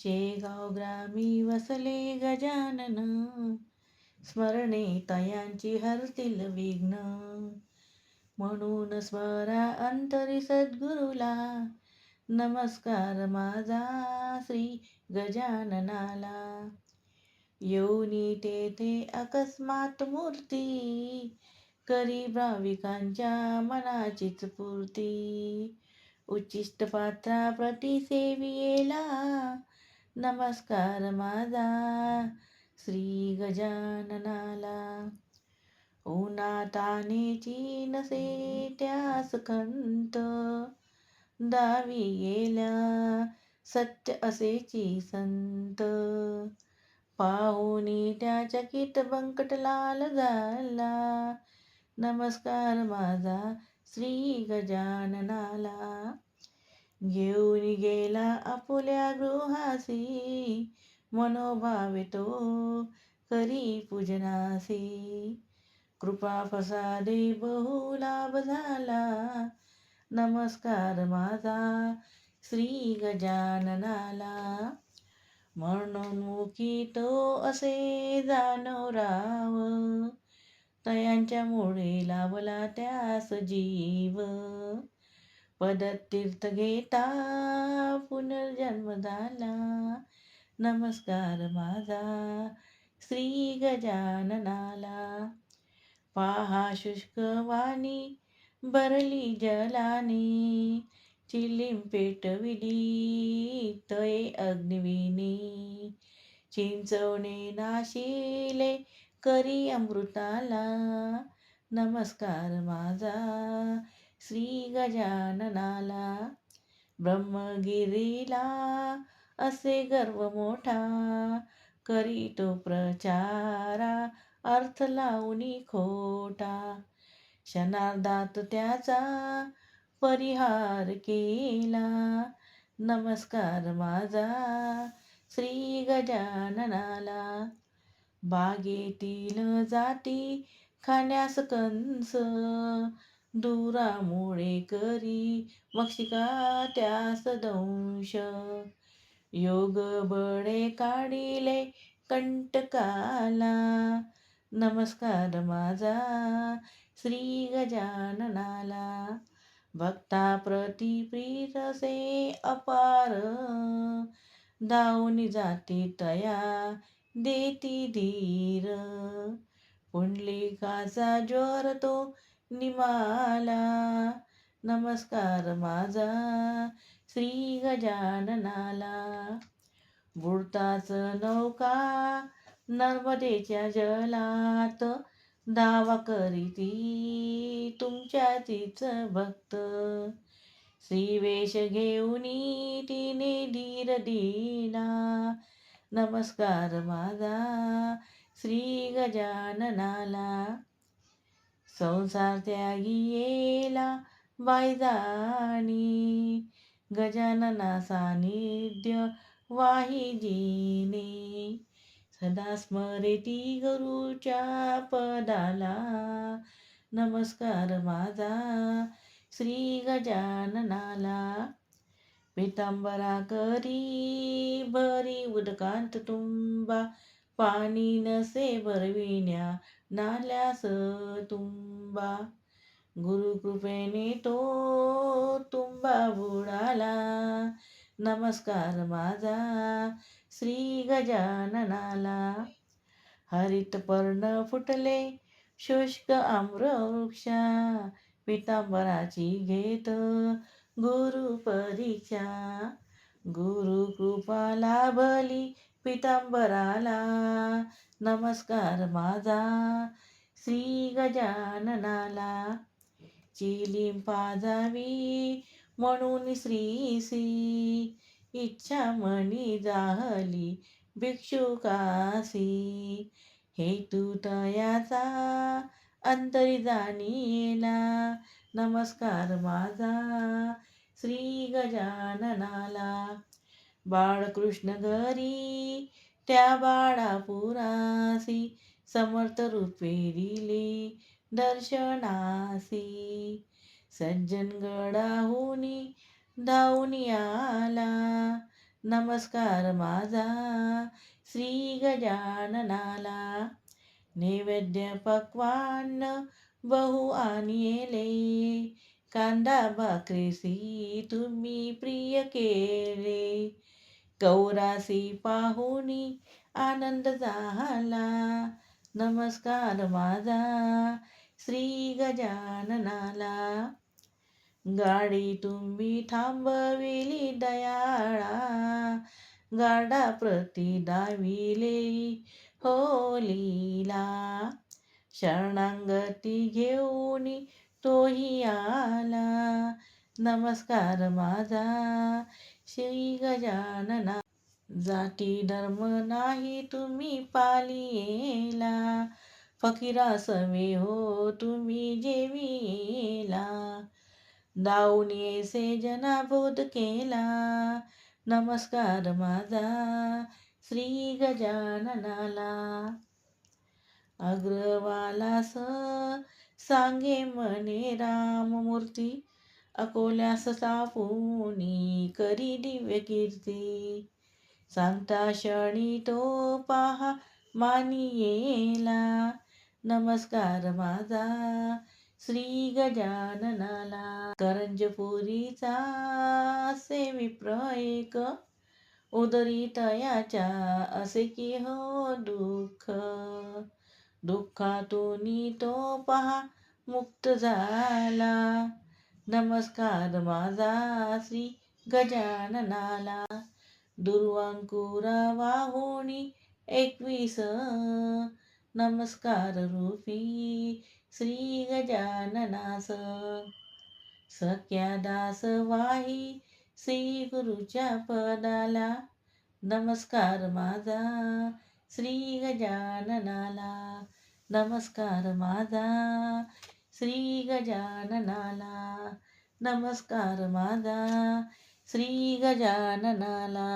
शेगाव ग्रामी वसले गजानन, स्मरणे तयांची हरतील विघ्न. म्हणून स्मरा अंतरी सद्गुरुला, नमस्कार माझा श्री गजाननाला. येऊनी तेथे अकस्मात मूर्ती, करी भाविकांच्या मनाचीच पूर्ती. उच्चिष्ट पात्रा प्रति सेवियेला, नमस्कार माझा श्री गजाननाला. उन्हातानेची नसे त्यास खंत, दावी गेल्या सत्य असेची संत. पाहुनी त्या चकित बंकटलाल झाला, नमस्कार माझा श्री गजाननाला. घेऊन गेला आपुल्या गृहासी, मनोभावे तो करी पूजनासी. कृपा प्रसादे बहु लाभ झाला, नमस्कार माझा श्री गजाननाला. म्हणून मुखी तो असे जाणवराव, तयांच्या मुळे लाभला त्यास जीव. पदतीर्थ घेता पुनर्जन्म झाला, नमस्कार माझा श्री गजाननाला. पहा शुष्क वाणी भरली जलाने, चिलीम पेटविली तये अग्निविनी. चिंचवणे नाशिले करी अमृताला, नमस्कार माझा श्री गजाननाला. ब्रह्मगिरीला असे गर्व मोठा, करी तो प्रचारा अर्थ लावणी खोटा. क्षणार्धात त्याचा परिहार केला, नमस्कार माझा श्री गजाननाला. बागेतील जाती खाण्यास कंस, दुरामुळे करी मक्षिका त्यास दंश. योग बळे काढिले कंटकाला, नमस्कार माझा श्री गजाननाला. भक्ताप्रती प्रीतसे अपार, धावून जाती तया देती धीर. पुंडलिकाचा ज्वर तो निमाला, नमस्कार माझा श्री गजाननाला. बुडताच नौका नर्मदेच्या जलात, धावा करीती तुमच्यातीच भक्त. श्रीवेश घेऊनी तिने धीर दिला, नमस्कार माझा श्री गजाननाला. संसार त्यागी येला वायजाणी, गजानना सानिध्य वाहिजीने. सदा स्मरेती गुरुच्या पदाला, नमस्कार माझा श्री गजाननाला. पितांबरा करी भरी उदकांत तुंबा, पाणी नसे भरविण्या नाल्यास तुंबा. गुरुकृपेने तो तुंबा बुडाला, नमस्कार माझा श्री गजाननाला. हरित पर्ण फुटले शुष्क आम्रवृक्षा, पितांबराची घेत गुरु परीक्षा. गुरु कृपा लाभली पितांबराला, नमस्कार माझा श्री गजाननाला. चिलीम पाजावी म्हणून श्रीसी, इच्छा मनी जाहली भिक्षुकासी. हेतू तयाचा अंतरी जाणीला, नमस्कार माझा श्री गजाननाला. बाळकृष्ण घरी त्या बाळापुरासी, समर्थ रूपे दिले दर्शनासी. सज्जन गडाहुनी धावून आला, नमस्कार माझा श्री गजाननाला. नैवेद्य पक्वान्न बहु आणिले, कांदा भाकरीसी तुम्ही प्रिय केले. कौरासी पाहुणी आनंद झाला. नमस्कार माझा श्री गजाननाला. गाडी तुम्ही थांबविली दयाळा, गाडा प्रती दाविले हो लीला. शरणागती घेऊन तोही आला. नमस्कार माझा श्री गजानना. जाती धर्म नाही तुम्ही पालियेला, फकीरासवे हो तुम्ही जेविला. दाऊन येसे जनाबोध केला. नमस्कार माझा श्री गजाननाला. अग्रवालास सांगे म्हणे राममूर्ती, अकोल्यास सापुनी करी दिव्य कीर्ती. सांगता क्षणी तो पहा मानियेला. नमस्कार माझा श्री गजाननाला. करंजपुरीचा असे विप्र एक, उदरी तयाच्या असे की हो दुःख. दुःखातून तो पहा मुक्त झाला. नमस्कार माझा श्री गजाननाला. दुर्वांकुरा वाहुणी 21, नमस्कार रूपी श्री गजाननास. सख्या दास वाही श्री गुरुच्या पदाला. नमस्कार माझा श्री गजाननाला. नमस्कार माझा श्री गजाननाला. नमस्कार माझा श्री गजाननाला.